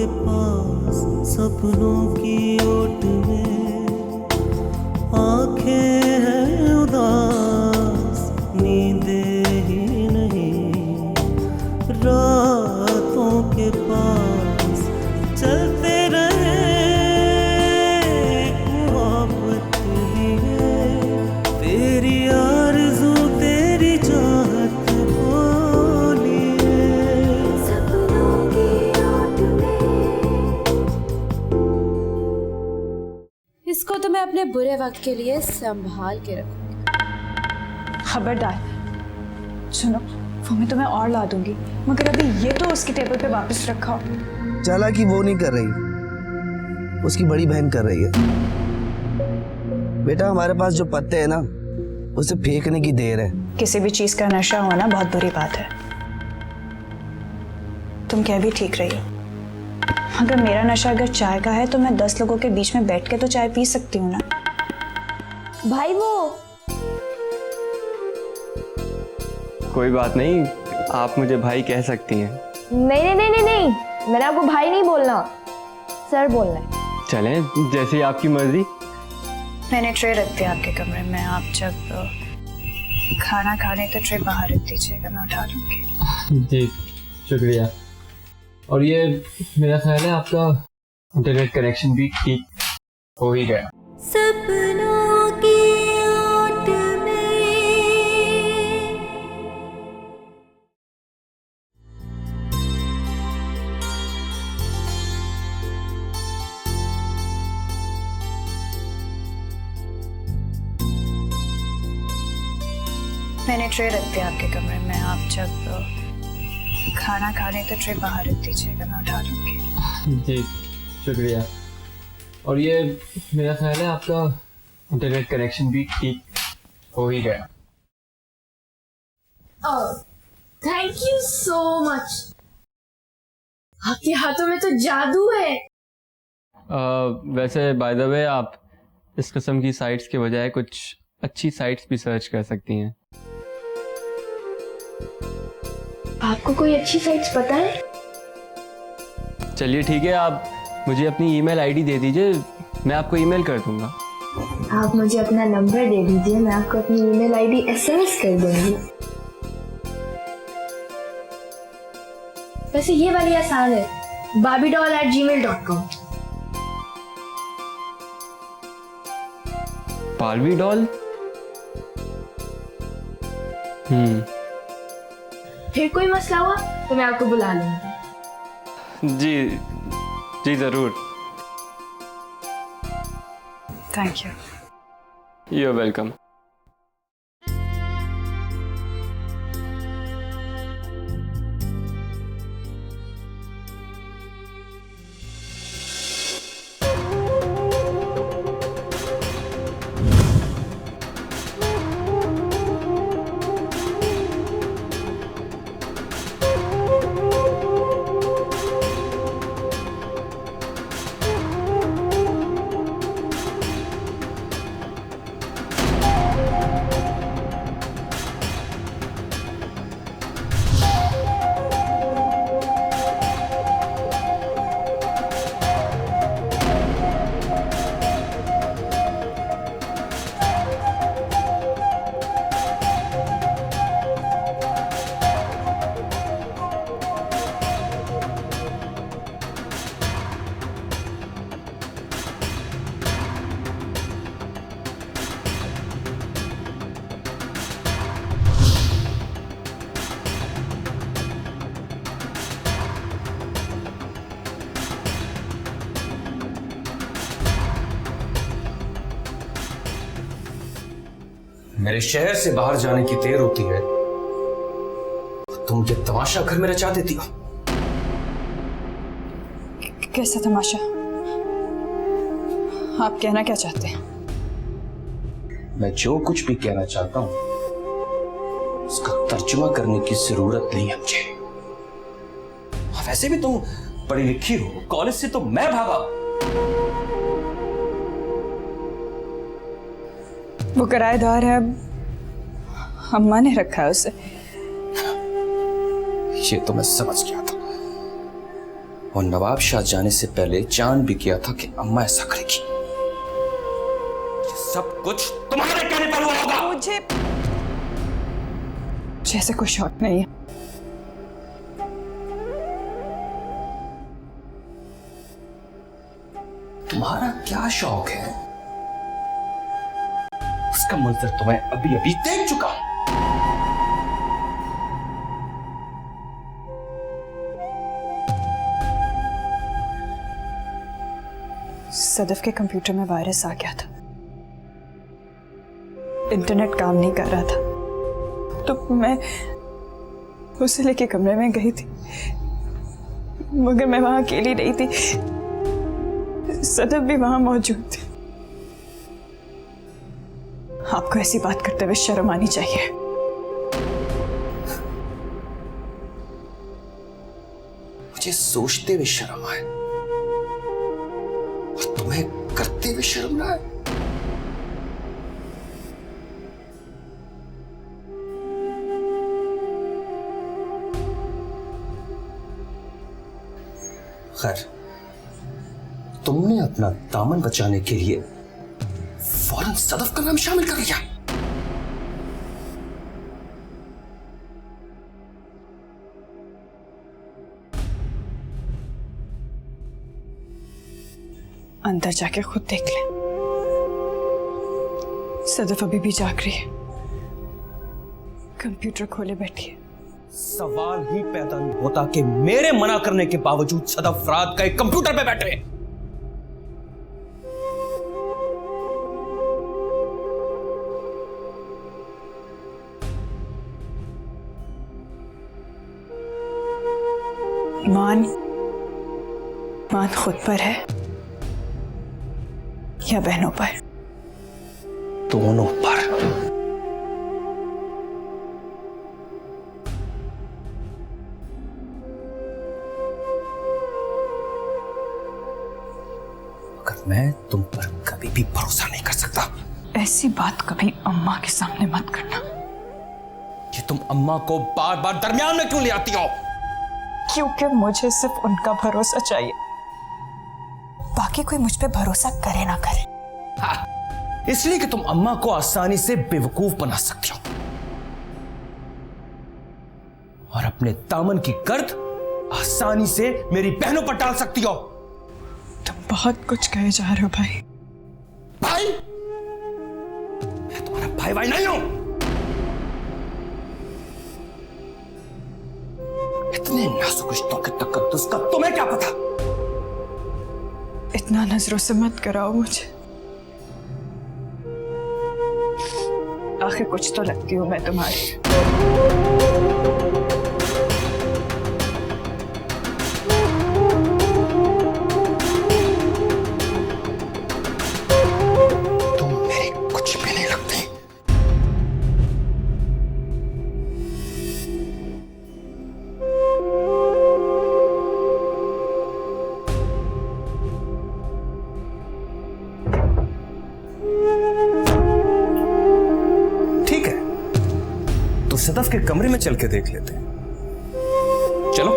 के पास सपनों की ओट में आंखें हैं उदास, नींदें ही नहीं। रातों के पास चलते रहे मोहब्बत लिए, तेरी आरज़ू तेरी चाहत बोलिए। सपनों की ओट में इसको तो मैं अपने बुरे वक्त के लिए संभाल के रखूंगी। खबरदार, सुनो, वो मैं तुम्हें और ला दूंगी, मगर अभी ये तो उसकी टेबल पे वापस रखा हो। चालाकी वो नहीं कर रही, उसकी बड़ी बहन कर रही है। बेटा, हमारे पास जो पत्ते हैं ना, उसे फेंकने की देर है। किसी भी चीज का नशा होना बहुत बुरी बात है। तुम कह भी ठीक रही हो। अगर मेरा नशा अगर चाय का है तो मैं 10 लोगों के बीच में बैठ के तो चाय पी सकती हूँ ना। भाई वो कोई बात नहीं, आप मुझे भाई कह सकती हैं। नहीं नहीं नहीं नहीं नहीं, मैंने आपको भाई नहीं बोलना, सर बोलना है। चलें, जैसे आपकी मर्जी। मैंने ट्रे रख दिया आपके कमरे में, आप जब खाना खाने तो ट्रे बाहर रख दीजिएगा, मैं उठा लूंगी। जी शुक्रिया। और ये मेरा ख्याल है आपका इंटरनेट कनेक्शन भी ठीक हो ही गया। सपनों की ओट में मैंने ट्रे रख दिया आपके कमरे में, आप जब खाना खाने तो ट्रे बाहर रख दीजिएगा, मैं उठा लूंगी। जी शुक्रिया। और ये मेरा ख्याल है आपका इंटरनेट कनेक्शन भी ठीक हो ही गया। Thank you so much. आपके हाथों में तो जादू है। वैसे बाय द वे, आप इस किस्म की साइट्स के बजाय कुछ अच्छी साइट्स भी सर्च कर सकती हैं। आपको कोई अच्छी साइट्स पता है? चलिए ठीक है, आप मुझे अपनी ईमेल आईडी दे दीजिए, मैं आपको ईमेल कर दूंगा। आप मुझे अपना नंबर दे दीजिए, मैं आपको अपनी ईमेल आईडी एसएमएस कर दूंगी। वैसे ये वाली आसान है, barbiedoll@gmail.com। Barbie doll? फिर कोई मसला हुआ तो मैं आपको बुला लूंगी। जी जी ज़रूर। Thank you. You are welcome. मेरे शहर से बाहर जाने की देर होती है, तुम ये तमाशा घर में रचा देती हो। कैसा तमाशा? आप कहना क्या चाहते हैं? मैं जो कुछ भी कहना चाहता हूं उसका तर्जुमा करने की जरूरत नहीं है मुझे। वैसे भी तुम पढ़ी लिखी हो, कॉलेज से तो मैं भागा। वो किराएदार है, अम्मा ने रखा है उसे। ये तो मैं समझ गया था। और नवाब शाह जाने से पहले जान भी किया था कि अम्मा ऐसा करेगी। ये सब कुछ तुम्हारे कहने पर हुआ होगा। मुझे जैसे कोई शौक नहीं है। तुम्हारा क्या शौक है? उसका मंजर तो मैं अभी अभी देख चुका हूं। सदफ के कंप्यूटर में वायरस आ गया था, इंटरनेट काम नहीं कर रहा था, तो मैं उसे लेके कमरे में गई थी, मगर मैं वहां अकेली नहीं थी, सदफ भी वहां मौजूद थी। आपको ऐसी बात करते हुए शर्म आनी चाहिए। मुझे सोचते हुए शर्म आए और तुम्हें करते हुए शर्म ना आए। खैर, तुमने अपना दामन बचाने के लिए फौरन सदफ का नाम शामिल कर लिया। अंदर जाके खुद देख ले, सदफ अभी भी जाग रही है, कंप्यूटर खोले बैठी है। सवाल ही पैदा नहीं होता कि मेरे मना करने के बावजूद सदफ रात गए कंप्यूटर पे बैठे। मान खुद पर है या बहनों पर? दोनों पर। मगर मैं तुम पर कभी भी भरोसा नहीं कर सकता। ऐसी बात कभी अम्मा के सामने मत करना। ये तुम अम्मा को बार बार दरमियान में क्यों ले आती हो? क्योंकि मुझे सिर्फ उनका भरोसा चाहिए, बाकी कोई मुझ पे भरोसा करे ना करे। हाँ, इसलिए कि तुम अम्मा को आसानी से बेवकूफ बना सकती हो और अपने दामन की गर्द आसानी से मेरी बहनों पर डाल सकती हो। तुम बहुत कुछ कहे जा रहे हो भाई। भाई? मैं तुम्हारा भाई नहीं हूं। इतने नाजुक रिश्तों के तकद्दुस का तुम्हें क्या पता? इतना नजरों से मत कराओ मुझे, आखिर कुछ तो लगती हूं मैं तुम्हारी। तुम मेरी कुछ भी नहीं लगती। सदफ के कमरे में चल के देख लेते हैं। चलो।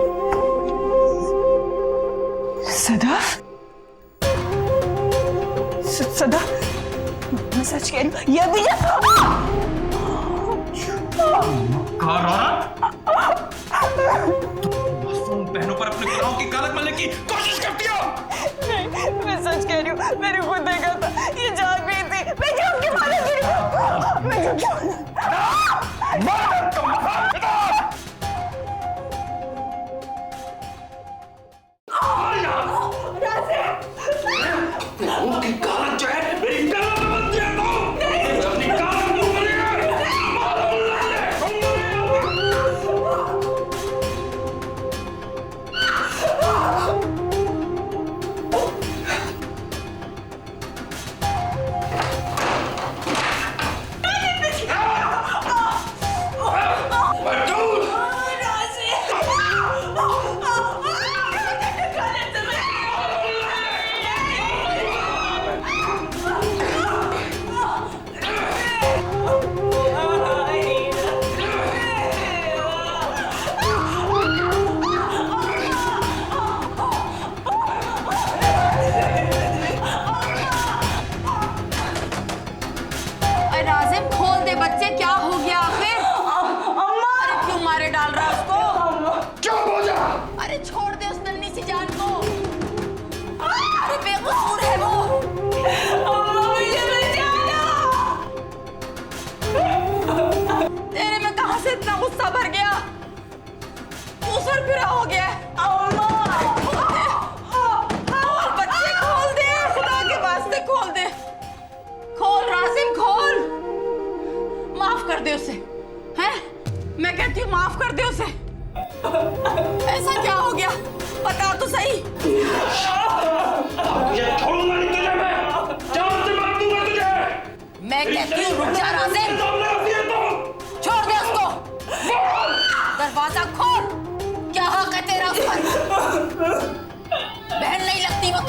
सदफ? सदफ? मैं सच कह रही हूँ, ये भी मासूम बहनों पर अपने गुनाहों की कालक मलने की कोशिश करती हो। नहीं, मैं सच कह रही हूँ, मैंने खुद देखा था, ये जाग रही थी। मैं झूठ क्यों बोलूंगी? मैं झूठ क्यों?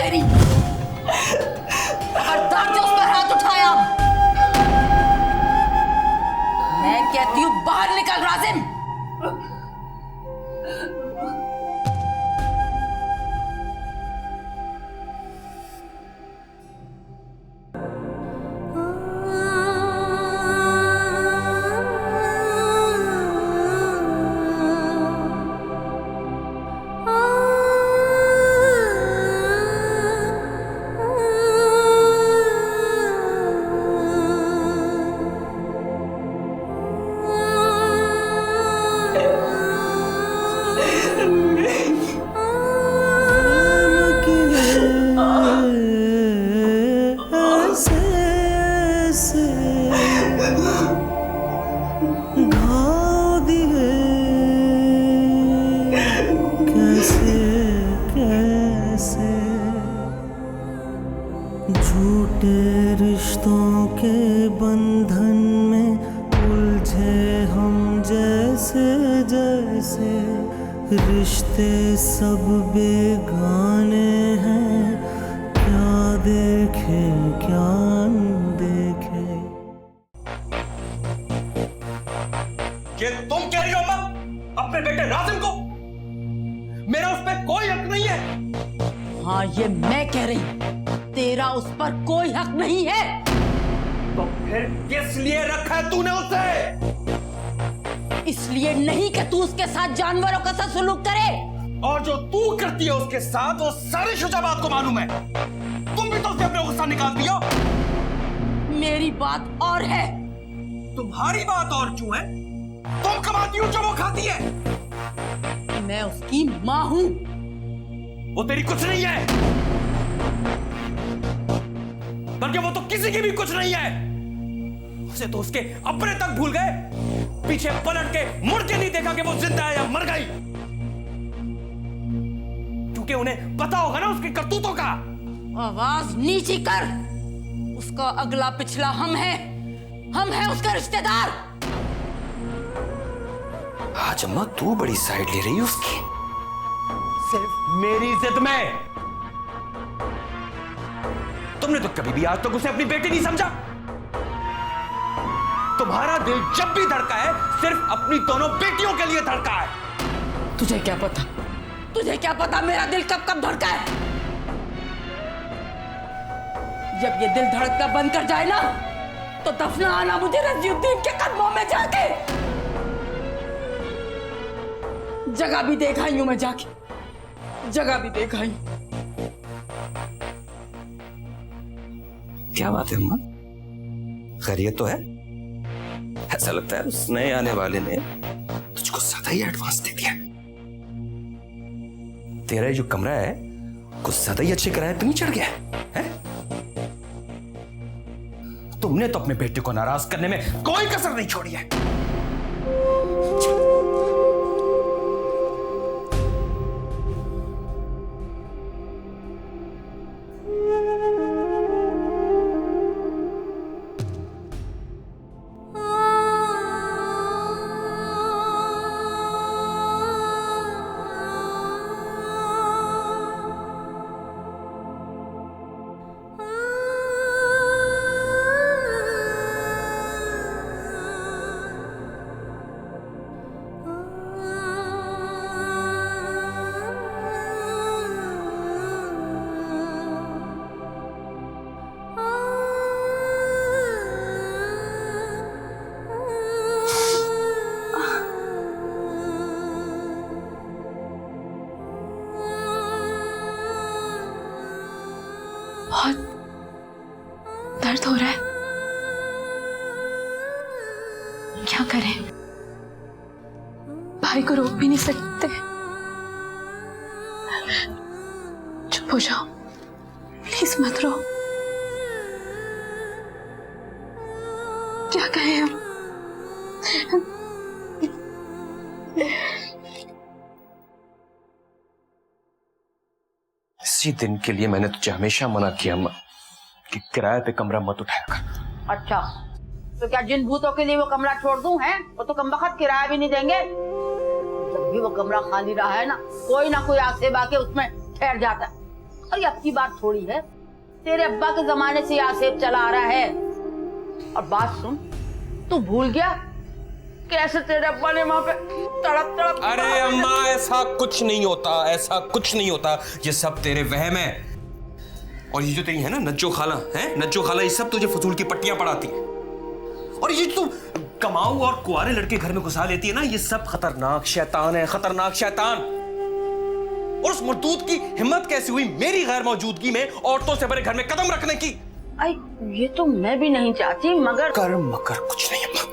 तेरी। खबरदार जो उस पर हाथ उठाया। मैं कहती हूँ बाहर निकल राजिम। झूठे रिश्तों के बंधन में उलझे हम जैसे जैसे, रिश्ते सब बेगाने हैं, क्या देखे क्या देखे। ये तुम कह रही हो अम्मा अपने बेटे राजिम को? मेरा उस पर कोई हक नहीं है। हाँ, ये मैं कह रही हूँ, तेरा उस पर कोई हक नहीं है। तो फिर किस लिए रखा है तूने उसे? इसलिए नहीं कि तू उसके साथ जानवरों का सा सलूक करे। और जो तू करती है उसके साथ वो सारी शुजाबात को मालूम है। तुम भी तो उससे अपने गुस्सा निकालती हो। मेरी बात और है। तुम्हारी बात और क्यों है? तुम कमाती हो जो वो खाती है। मैं उसकी माँ हूँ। वो तेरी कुछ नहीं है, बल्कि वो तो किसी की भी कुछ नहीं है। उसे तो उसके अपने तक भूल गए, पीछे पलट के मुड़ के नहीं देखा कि वो जिंदा है या मर गई, क्योंकि उन्हें पता होगा ना उसकी करतूतों का। आवाज नीची कर। उसका अगला पिछला हम हैं उसका रिश्तेदार। आज अम्मा तू बड़ी साइड ले रही है उसकी, सिर्फ मेरी जिद में। तुमने तो कभी भी आज तक उसे अपनी बेटी नहीं समझा। तुम्हारा दिल जब भी धड़का है सिर्फ अपनी दोनों बेटियों के लिए धड़का है। तुझे क्या पता मेरा दिल कब कब धड़का है। जब ये दिल धड़कना बंद कर जाए ना, तो दफना आना मुझे रजीउद्दीन के कदमों में जाके। जगह भी देखा ही हूं मैं जाके, जगह भी देखा ही। क्या बात है अम्मा, खैरियत तो है? ऐसा लगता है उस नए आने वाले ने तुझको ज्यादा ही एडवांस दे दिया। तेरा ये जो कमरा है कुछ ज्यादा ही अच्छे किराए पे नहीं चढ़ गया है? तुमने तो अपने बेटे को नाराज करने में कोई कसर नहीं छोड़ी है। बहुत दर्द हो रहा है, क्या करें? भाई को रोक भी नहीं सकते। चुप हो जाओ, प्लीज मत रो। क्या कहें हम? इसी दिन के लिए मैंने तुझे हमेशा मना किया अम्मा कि किराए पे कमरा मत उठाया कर। अच्छा, तो क्या जिन भूतों के लिए वो कमरा छोड़ दूं हैं? वो तो कमबख्त किराया भी नहीं देंगे। जब भी वो कमरा खाली रहा है ना, कोई ना कोई आक्षेप आके उसमें ठहर जाता है। और ये अब की बात थोड़ी है, तेरे अब्बा के जमाने से यहाँ सेब चला आ रहा है। और बात सुन, तू भूल गया कैसे तेरे अब्बा ने वहां पे तड़प तड़प। अरे अम्मा, ऐसा कुछ नहीं होता, ऐसा कुछ नहीं होता, ये सब तेरे वहम है। और ये जो तेरी है ना नज्जो खाला है, नज्जो खाला, ये सब तुझे फजूल की पट्टियां पढ़ाती है। और ये तू कमाऊ और कुआरे लड़के घर में घुसा लेती है ना, ये सब खतरनाक शैतान है, खतरनाक शैतान। और उस मरदूद की हिम्मत कैसे हुई मेरी गैर मौजूदगी में औरतों से भरे घर में कदम रखने की? आई ये तो मैं भी नहीं चाहती, मगर कर मकर कुछ नहीं अम्मा,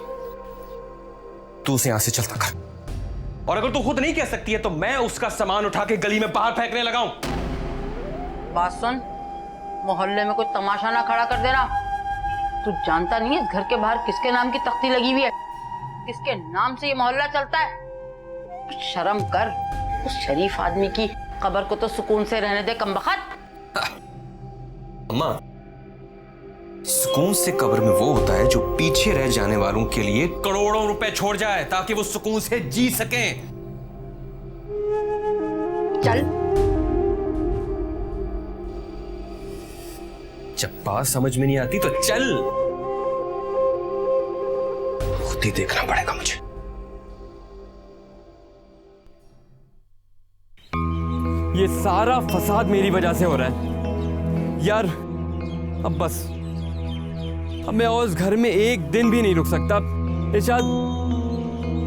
तू उसे यहां से चलता कर। और अगर तू खुद नहीं कह सकती है तो मैं उसका सामान उठा के गली में बाहर फेंकने लगाऊं। बात सुन, मोहल्ले में कोई तमाशा ना खड़ा कर देना। तू जानता नहीं है इस घर के बाहर किसके नाम की तख्ती लगी हुई है, किसके नाम से ये मोहल्ला चलता है। कुछ शर्म कर, उस शरीफ आदमी की कब्र को तो सुकून से रहने दे कमबख्त। अम्मा, सुकून से कब्र में वो होता है जो पीछे रह जाने वालों के लिए करोड़ों रुपए छोड़ जाए ताकि वो सुकून से जी सकें। चल, जब बात समझ में नहीं आती तो चल, खुद ही देखना पड़ेगा मुझे। ये सारा फसाद मेरी वजह से हो रहा है यार। अब बस, अब मैं उस घर में एक दिन भी नहीं रुक सकता।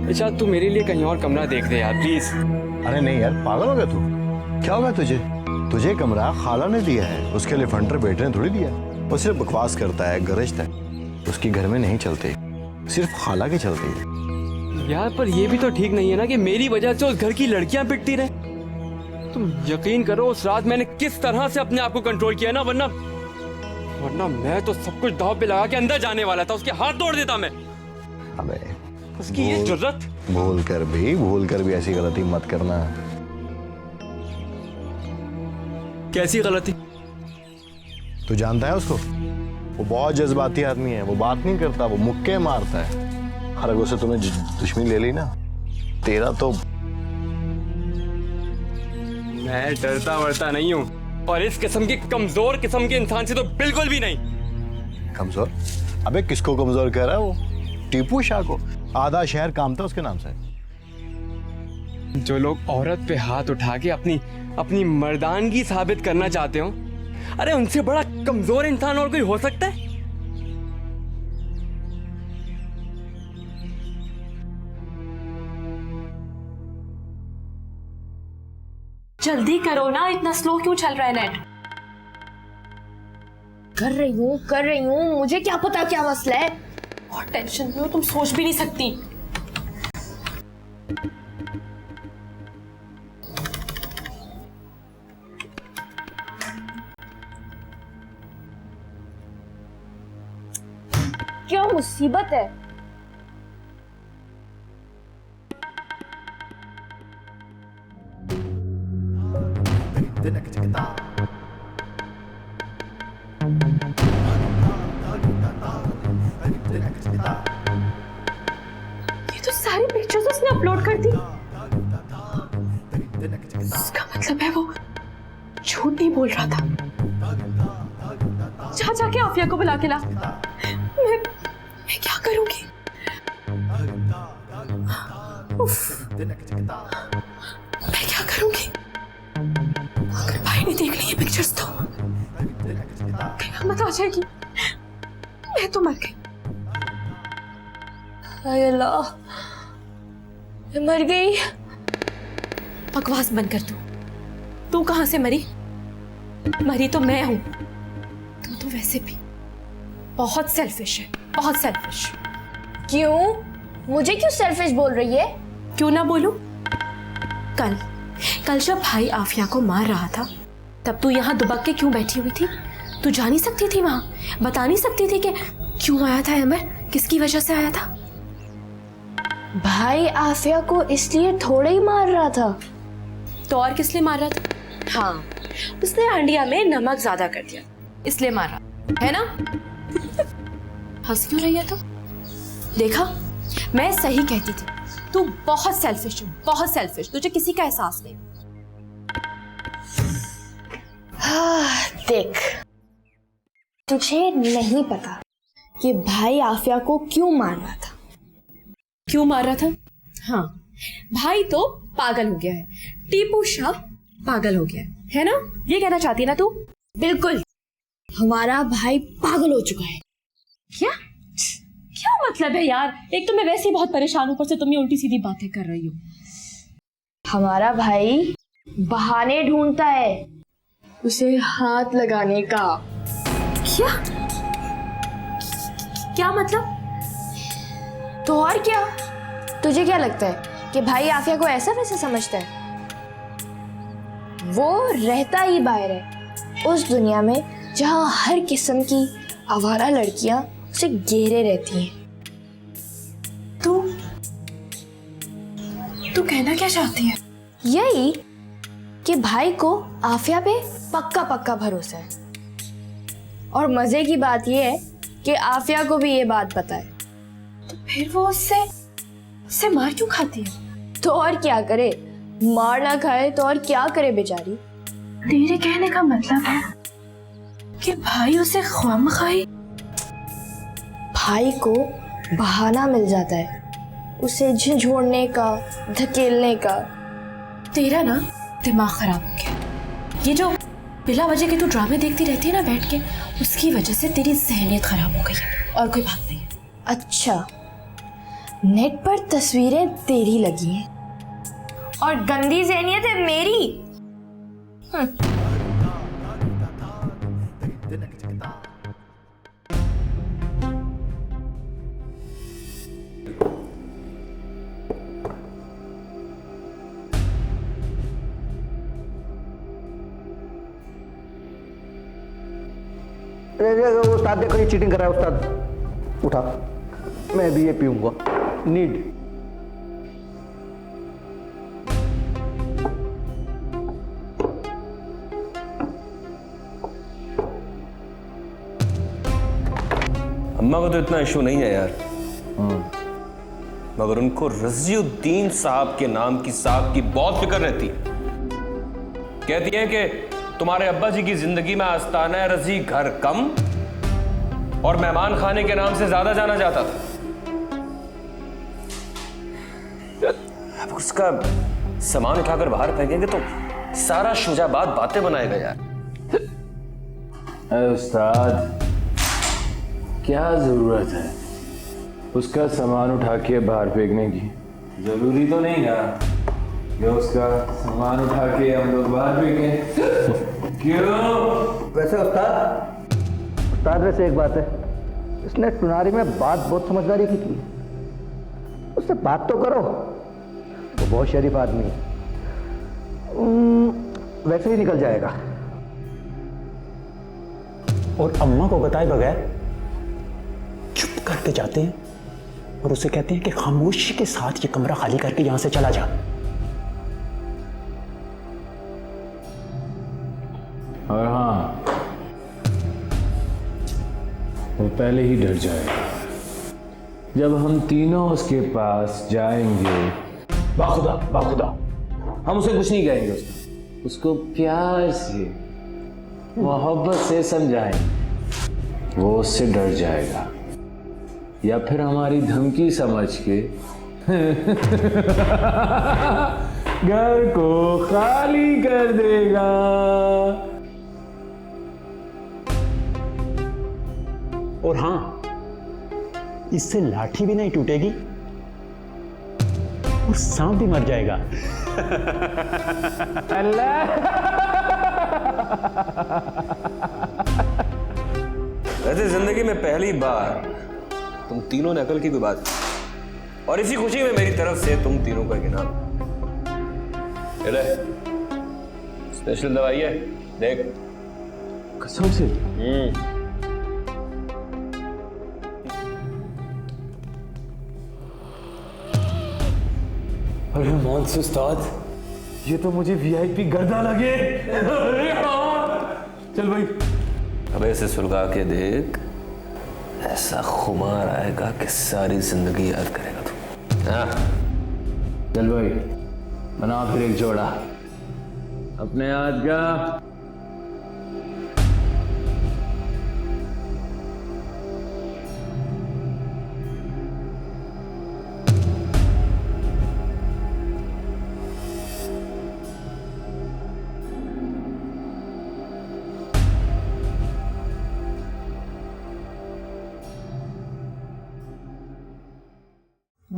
इरशाद तू मेरे लिए कहीं और कमरा देख दे यार, प्लीज। अरे नहीं यार, पागल हो गया तू? क्या होगा तुझे? तुझे कमरा खाला ने दिया है, उसके लिए फंडर बेटे ने थोड़ी दिया। वो सिर्फ बकवास करता है, गरजता है, उसकी घर में नहीं चलते, सिर्फ खाला के चलते है। यार पर ये भी तो ठीक नहीं है ना कि मेरी वजह से उस घर की लड़कियां पिटती रहे। तुम यकीन करो उस रात मैंने किस तरह से अपने आप को कंट्रोल किया ना, वरना मैं तो सब कुछ दांव पे लगा के अंदर जाने वाला था, उसके हाथ तोड़ देता मैं। अबे उसकी ये जुर्रत। भूल कर भी ऐसी गलती मत करना। कैसी गलती? तू जानता है उसको? वो बहुत जज्बाती आदमी है, वो बात नहीं करता, वो मुक्के मारता है। और अगर उसे तुम्हें दुश्मनी ले ली ना, तेरा तो। मैं डरता वरता नहीं हूँ, और इस किस्म की कमजोर किस्म के इंसान से तो बिल्कुल भी नहीं। कमजोर? अबे किसको कमजोर कह रहा है वो? टीपू शाह को। आधा शहर काम था उसके नाम से। जो लोग औरत पे हाथ उठा के अपनी मर्दानगी साबित करना चाहते हो, अरे उनसे बड़ा कमजोर इंसान और कोई हो सकता है? जल्दी करो ना, इतना स्लो क्यों चल रहा है नेट? कर रही हूँ, मुझे क्या पता क्या मसला है। और टेंशन में हो, तुम सोच भी नहीं सकती। क्या मुसीबत है? ये तो सारी पिक्चर्स उसने अपलोड कर दी। इसका मतलब है वो झूठ नहीं बोल रहा था। जा जाके आफिया को बुला के ला। मैं क्या करूंगी? मैं क्या करूंगी? अगर भाई ने देख ली ये पिक्चर्स तो कयामत आ जाएगी। मैं तो मर गई। हाय अल्लाह, मैं मर गई। बकवास बंद कर। तू कहां से मरी? मरी तो मैं हूं। तू तो वैसे भी बहुत सेल्फिश है, बहुत सेल्फिश। क्यों? मुझे क्यों सेल्फिश बोल रही है? क्यों ना बोलूं? कल जब भाई आफिया को मार रहा था तब तू यहाँ दुबक के क्यों बैठी हुई थी? तू जा नहीं सकती थी वहां? बता नहीं सकती थी कि क्यों आया था अमर, किसकी वजह से आया था? भाई आफिया को इसलिए थोड़ा ही मार रहा था तो और किस लिए मार रहा था? हाँ, उसने हांडिया में नमक ज्यादा कर दिया इसलिए मारा है ना? हंस क्यों रही है तू? देखा, मैं सही कहती थी। तू बहुत सेल्फिश है, बहुत सेल्फिश। तुझे किसी का एहसास नहीं। देख, तुझे नहीं पता कि भाई आफिया को क्यों मार रहा था। क्यों मार रहा था? हाँ, भाई तो पागल हो गया है। टीपू शाह पागल हो गया है ना? ये कहना चाहती है ना तू? बिल्कुल, हमारा भाई पागल हो चुका है। क्या क्या मतलब है यार? एक तो मैं वैसे ही बहुत परेशान, ऊपर से तुम ये उल्टी सीधी बातें कर रही हो। हमारा भाई बहाने ढूंढता है उसे हाथ लगाने का। क्या क्या मतलब? तो और क्या? तुझे क्या लगता है कि भाई आफिया को ऐसा वैसा समझता है? वो रहता ही बाहर है, उस दुनिया में जहां हर किस्म की आवारा लड़कियां उसे घेरे रहती हैं। तू कहना क्या चाहती है? यही कि भाई को आफिया पे पक्का पक्का भरोसा है, और मजे की बात यह है कि आफिया को भी ये बात पता है। तो फिर वो उससे मार क्यों खाती है? तो और क्या करे, मार ना खाए तो और क्या करे बेचारी। तेरे कहने का मतलब है कि भाई उसे ख्वामखाई। भाई को बहाना मिल जाता है उसे झिझोड़ने का, धकेलने का। तेरा ना दिमाग खराब हो गया। ये जो बिला वजह के तू ड्रामे देखती रहती है ना बैठ के, उसकी वजह से तेरी जहनियत खराब हो गई है, और कोई बात नहीं। अच्छा, नेट पर तस्वीरें तेरी लगी हैं और गंदी जहनियत है मेरी। उस्ताद देखो ये चीटिंग कर रहा है। उस्ताद उठा, मैं भी ये पीऊंगा। नीड अम्मा को तो इतना इशू नहीं है यार, मगर उनको रजीउद्दीन साहब के नाम की साहब की बहुत फिक्र रहती है। कहती है कि तुम्हारे अब्बा जी की जिंदगी में आस्ताना रजी घर कम और मेहमान खाने के नाम से ज्यादा जाना जाता था। अब उसका सामान उठाकर बाहर फेंकेंगे तो सारा शुजाबाद बातें बनाएगा यार। अरे उस्ताद, क्या जरूरत है उसका सामान उठा के बाहर फेंकने की? जरूरी तो नहीं ना कि उसका सामान उठा के हम लोग बाहर फेंकें। क्यों? वैसे उस्ताद वैसे एक बात है, इसने टुनारी में बात बहुत समझदारी की है। उससे बात तो करो, वो बहुत शरीफ आदमी है। वैसे ही निकल जाएगा। और अम्मा को बताए बगैर चुप करके जाते हैं और उसे कहते हैं कि खामोशी के साथ ये कमरा खाली करके यहां से चला जा। और हाँ, वो पहले ही डर जाएगा जब हम तीनों उसके पास जाएंगे। बाखुदा बाखुदा, हम उसे कुछ नहीं कहेंगे। उसको प्यार से, मोहब्बत से समझाएंगे, वो उससे डर जाएगा, या फिर हमारी धमकी समझ के घर को खाली कर देगा। और हाँ, इससे लाठी भी नहीं टूटेगी और सांप भी मर जाएगा। अल्लाह, वैसे जिंदगी में पहली बार तुम तीनों ने अकल की भी बात की, और इसी खुशी में मेरी तरफ से तुम तीनों का इनाम। स्पेशल दवाई है, देख। कसम से? अरे मान से उस्ताद, ये तो मुझे वीआईपी गर्दा लगे। अरे हाँ, चल भाई। अब ऐसे सुलगा के देख, ऐसा खुमार आएगा कि सारी जिंदगी याद करेगा तू। हाँ चल भाई, बना फिर एक जोड़ा अपने हाथ का।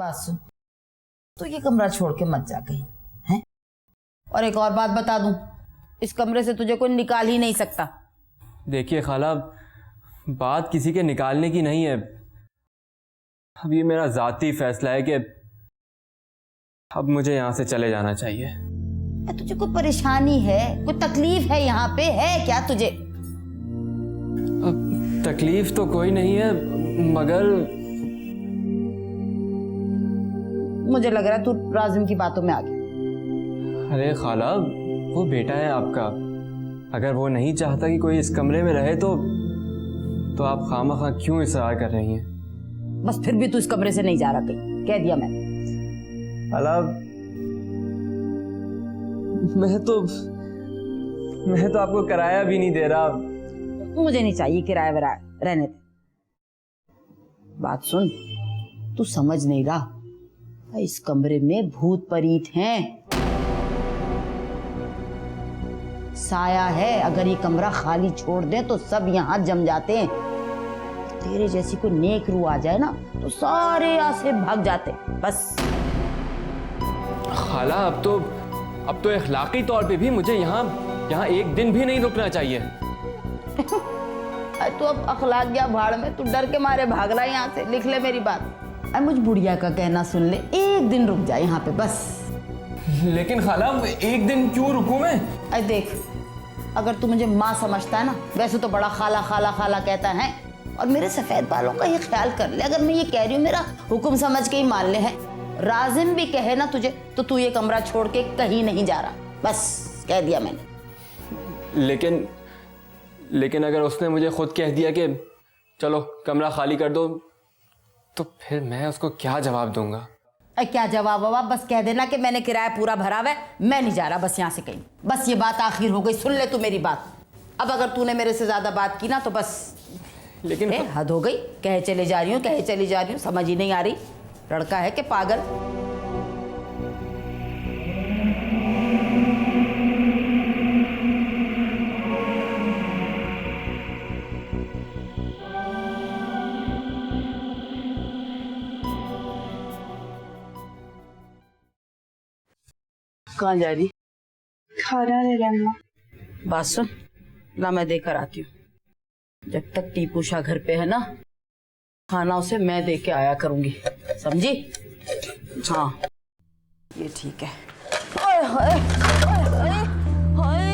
बात सुन, तू ये कमरा छोड़ के मत जा कहीं, हैं? और एक और बात बता दूं, इस कमरे से तुझे कोई निकाल ही नहीं सकता। देखिए खाला, बात किसी के निकालने की नहीं है। अब ये मेरा जाती फैसला है कि अब मुझे यहाँ से चले जाना चाहिए। तुझे कोई परेशानी है, कोई तकलीफ है यहाँ पे, है क्या तुझे? अब तकलीफ तो कोई नहीं है, मगर मुझे लग रहा है तू राजिम की बातों में आ गया। अरे खाला, वो बेटा है आपका, अगर वो नहीं चाहता कि कोई इस कमरे में रहे तो आप खामखा क्यों इसरार कर रही हैं? बस फिर भी तू इस कमरे से नहीं जा रहा कहीं, कह दिया मैंने। खाला, मैं तो आपको किराया भी नहीं दे रहा। मुझे नहीं चाहिए किराया विराया, रहने दे। बात सुन, तू समझ नहीं रहा, इस कमरे में भूत परीत हैं, साया है। अगर ये कमरा खाली छोड़ दे तो सब यहाँ जम जाते हैं। तेरे जैसी कोई नेक रूह आ जाए ना तो सारे यहाँ से भाग जाते। बस खाला, अब तो इखलाकी तौर पे भी मुझे यहाँ एक दिन भी नहीं रुकना चाहिए। तू अब अखलाक गया भाड़ में, तू डर के मारे भाग रहा है यहाँ से। लिख ले मेरी बात, मुझ बुढ़िया का कहना सुन ले, एक दिन रुक जा यहाँ पे बस। लेकिन खाला, एक दिन क्यों रुकूं मैं? अरे देख, अगर तू मुझे माँ समझता है ना, वैसे तो बड़ा खाला खाला खाला कहता है, और मेरे सफेद बालों का ये ख्याल कर ले। अगर मैं ये कह रही हूँ, मेरा हुक्म समझ के ही मान ले है। राजिम भी कहे ना तुझे तो तू ये कमरा छोड़ के कहीं नहीं जा रहा, बस कह दिया मैंने। लेकिन अगर उसने मुझे खुद कह दिया कि चलो कमरा खाली कर दो, तो फिर मैं उसको क्या जवाब दूंगा? क्या जवाब बाबा, बस कह देना कि मैंने किराया पूरा भरा हुआ है, मैं नहीं जा रहा बस यहाँ से कहीं। बस ये बात आखिर हो गई, सुन ले तू मेरी बात। अब अगर तूने मेरे से ज्यादा बात की ना तो बस। लेकिन हद हो गई, कहे चली जा रही हूँ, समझ ही नहीं आ रही। लड़का है कि पागल? कहाँ जा रही? खाना ले लेना। बात सुन, ला मैं देकर आती हूँ। जब तक टीपूषा घर पे है ना, खाना उसे मैं दे के आया करूंगी, समझी? हाँ, ये ठीक है। ओए होए, ओए होए,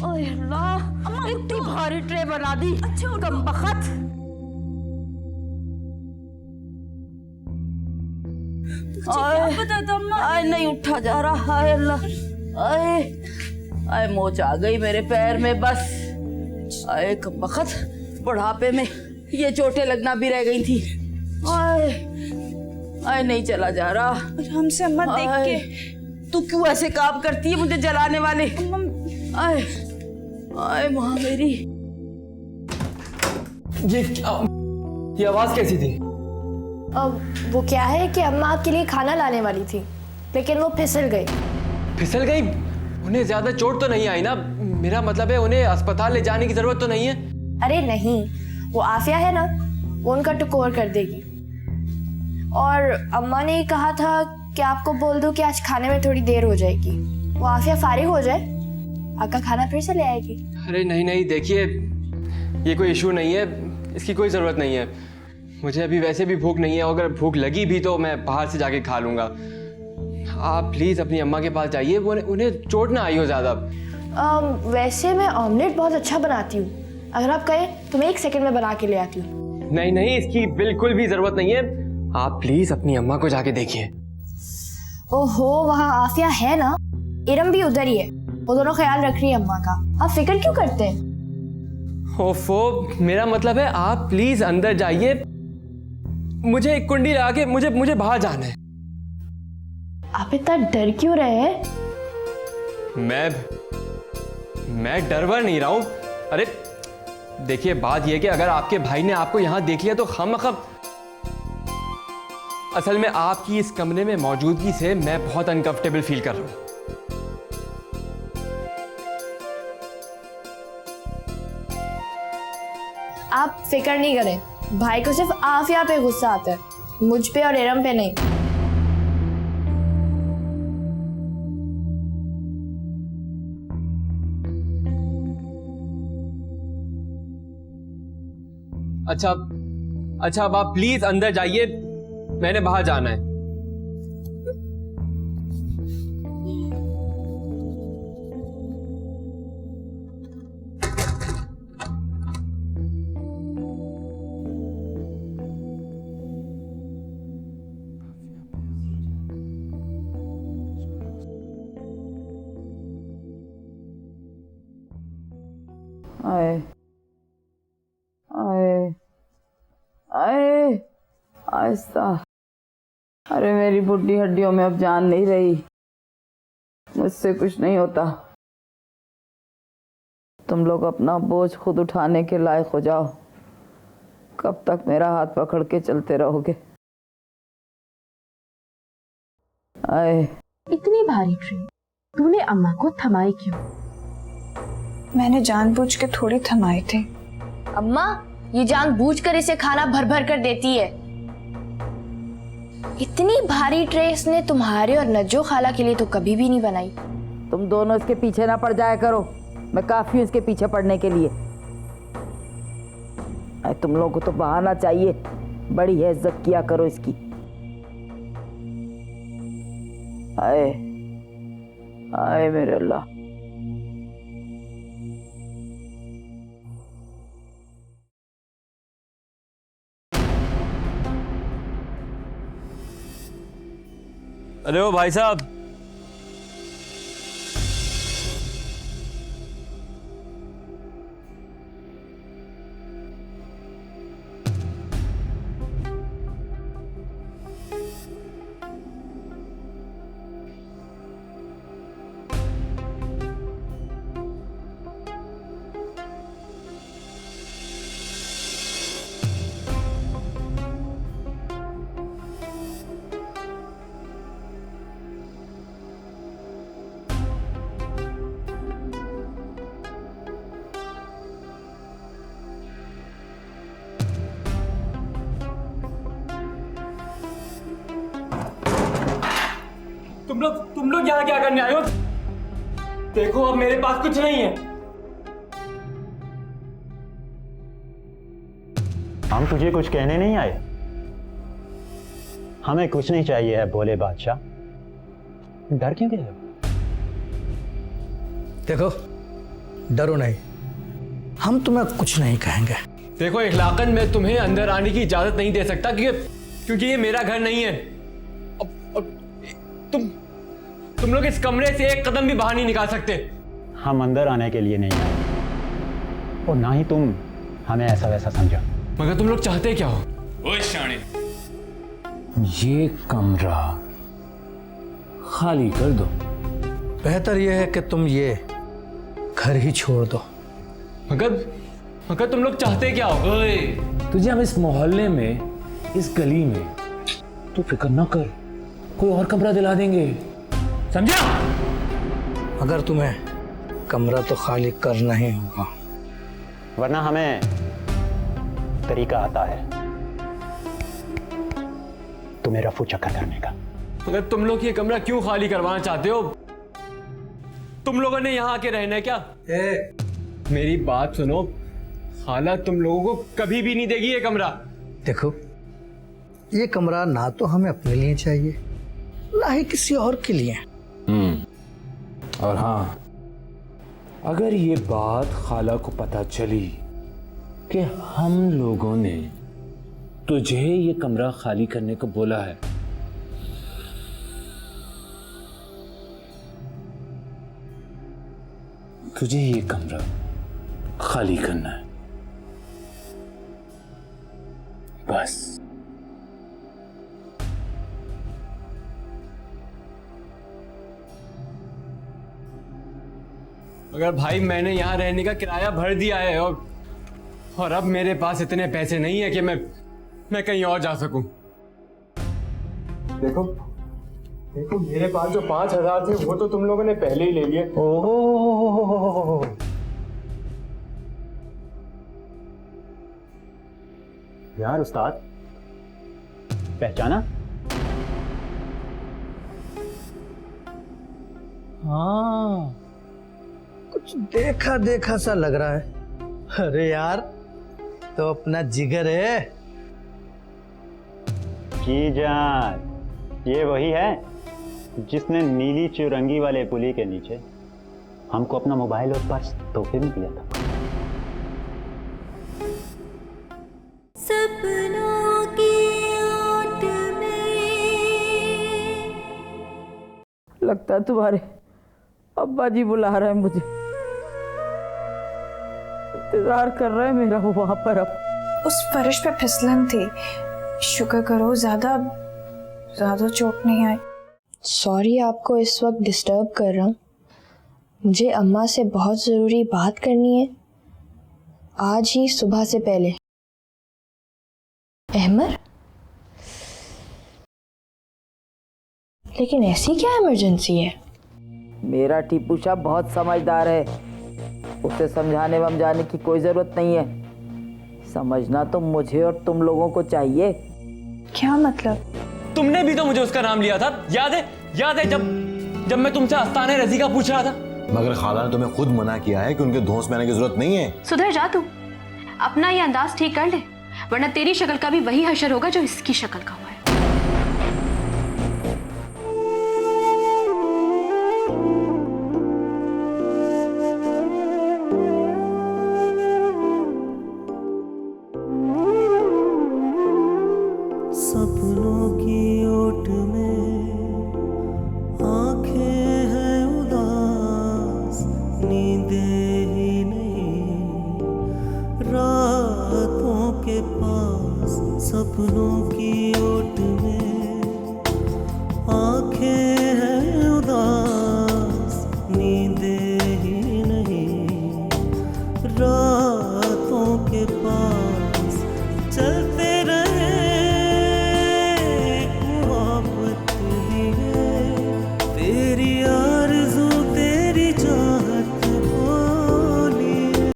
ओए अल्लाह, इतनी भारी ट्रे बना दी। अच्छा, कम बखत। आए नहीं उठा जा रहा, हाय अल्लाह, आए मोच आ गई मेरे पैर में बस। आए कम बखत, बुढ़ापे में ये चोटें लगना भी रह गई थी। आए नहीं चला जा रहा। हमसे अम्मा देख के। तू क्यों ऐसे काम करती है मुझे जलाने वाले? आए आए माँ मेरी। ये आवाज कैसी थी? वो क्या है कि अम्मा आपके लिए खाना लाने वाली थी, लेकिन वो फिसल गई। फिसल गई? उन्हें ज्यादा चोट तो नहीं आई ना? मेरा मतलब है उन्हें अस्पताल ले जाने की जरूरत तो नहीं है? अरे नहीं, वो आफिया है ना, वो उनका टकोर कर देगी। और अम्मा ने कहा था कि आपको बोल दूं कि आज खाने में थोड़ी देर हो जाएगी, वो आफिया फारिग हो जाए, आपका खाना फिर से ले आएगी। अरे नहीं, देखिए ये कोई इशू नहीं है, इसकी कोई ज़रूरत नहीं है। मुझे अभी वैसे भी भूख नहीं है, अगर भूख लगी भी तो मैं बाहर से जाके खा लूँगा। आप प्लीज़ अपनी अम्मा के पास जाइए, वो उन्हें चोट ना आई हो ज़्यादा। वैसे मैं ऑमलेट बहुत अच्छा बनाती हूँ, अगर आप कहें तो मैं 1 सेकंड में बना के ले आती हूँ। नहीं, इसकी बिल्कुल भी ज़रूरत नहीं है। आप प्लीज़ अपनी अम्मा को जाके देखिए। ओहो, वहाँ आफिया है ना, इरम भी उधर ही है, वो दोनों ख्याल रख रही है अम्मा का। आप फिक्र क्यों करते हैं? ओफो, मेरा मतलब है आप प्लीज़ अंदर जाइए, मुझे एक कुंडी लगा के मुझे बाहर जाना है। आप इतना डर क्यों रहे हैं? मैं डरवर नहीं रहा हूं। अरे देखिए, बात यह कि अगर आपके भाई ने आपको यहां देख लिया तो खामखा। असल में आपकी इस कमरे में मौजूदगी से मैं बहुत अनकंफर्टेबल फील कर रहा हूं। आप फिक्र नहीं करें, भाई को सिर्फ आफिया पे गुस्सा आता है, मुझ पे और इरम पे नहीं। अच्छा अच्छा, अब आप प्लीज अंदर जाइए, मैंने बाहर जाना है। आए आए आए आहिस्ता। अरे मेरी बुढ़ी हड्डियों में अब जान नहीं रही, मुझसे कुछ नहीं होता। तुम लोग अपना बोझ खुद उठाने के लायक हो जाओ। कब तक मेरा हाथ पकड़ के चलते रहोगे? आए। इतनी भारी ट्रे तूने अम्मा को थमाई क्यों? मैंने जानबूझ के थोड़ी थमाई थी। अम्मा, ये जानबूझकर इसे खाना भर भर कर देती है। इतनी भारी ट्रे इसने तुम्हारे और नज्जो खाला के लिए तो कभी भी नहीं बनाई। तुम दोनों इसके पीछे ना पड़ जाया करो, मैं काफी हूं इसके पीछे पड़ने के लिए। तुम लोगों को तो बहाना चाहिए, बड़ी है इज्जत किया करो इसकी। आए आए मेरे अल्लाह। अरे ओ भाई साहब, तुम लोग यहाँ क्या करने आए हो? देखो अब मेरे पास कुछ नहीं है। हम तुझे कुछ कहने नहीं आए। हमें कुछ नहीं चाहिए है बोले बादशाह। डर क्यों गए? देखो, डरो नहीं, हम तुम्हें कुछ नहीं कहेंगे। देखो इखलाकन मैं तुम्हें अंदर आने की इजाजत नहीं दे सकता क्योंकि ये मेरा घर नहीं है। तुम लोग इस कमरे से एक कदम भी बाहर नहीं निकाल सकते। हम अंदर आने के लिए नहीं आए और ना ही तुम हमें ऐसा वैसा समझा। मगर तुम लोग चाहते क्या हो? ओए शाणे, ये कमरा खाली कर दो। बेहतर यह है कि तुम ये घर ही छोड़ दो। मगर तुम लोग चाहते क्या हो? ओए, तुझे हम इस मोहल्ले में, इस गली में, तू फिक्र ना कर, कोई और कमरा दिला देंगे, समझा? अगर तुम्हें कमरा तो खाली करना ही होगा, वरना हमें तरीका आता है तुम्हें रफू चक्कर करने का। मगर तुम लोग ये कमरा क्यों खाली करवाना चाहते हो? तुम लोगों ने यहाँ आके रहना है क्या? मेरी बात सुनो, खाला तुम लोगों को कभी भी नहीं देगी ये कमरा। देखो, ये कमरा ना तो हमें अपने लिए चाहिए ना ही किसी और के लिए। और हाँ, अगर ये बात खाला को पता चली कि हम लोगों ने तुझे ये कमरा खाली करने को बोला है, तुझे ये कमरा खाली करना है, बस। मगर भाई मैंने यहाँ रहने का किराया भर दिया है और अब मेरे पास इतने पैसे नहीं है कि मैं कहीं और जा सकूं। देखो मेरे पास जो 5,000 थे वो तो तुम लोगों ने पहले ही ले लिए। ओह, यार उस्ताद, पहचाना? हाँ, कुछ देखा देखा सा लग रहा है। अरे यार, तो अपना जिगर है। जी जान, ये वही है जिसने नीली चुरंगी वाले पुली के नीचे हमको अपना मोबाइल और पर्स तोहफे में दिया था। सपनों की ओट में लगता है तुम्हारे अब्बा जी बुला रहे हैं मुझे, इंतजार कर रहे हैं मेरा वो वहां पर। अब उस फर्श पे फिसलन थी, शुक्र करो ज्यादा चोट नहीं आई। सॉरी आपको इस वक्त डिस्टर्ब कर रहा हूँ, मुझे अम्मा से बहुत ज़रूरी बात करनी है आज ही सुबह से पहले। अहमर, लेकिन ऐसी क्या इमरजेंसी है? मेरा टीपू शाह बहुत समझदार है, उसे समझाने वमझाने की कोई जरूरत नहीं है। समझना तो मुझे और तुम लोगों को चाहिए। क्या मतलब? तुमने भी तो मुझे उसका नाम लिया था, याद है जब मैं तुमसे आस्ताने रजी का पूछ रहा था। मगर खाला ने तुम्हें खुद मना किया है कि उनके धौंस में आने की जरूरत नहीं है। सुधर जा तू, अपना ये अंदाज ठीक कर ले, वरना तेरी शक्ल का भी वही हशर होगा जो इसकी शक्ल का हुआ है। सपनों की ओट में आंखें हैं उदास, नींदें ही नहीं रातों के पास। सपनों की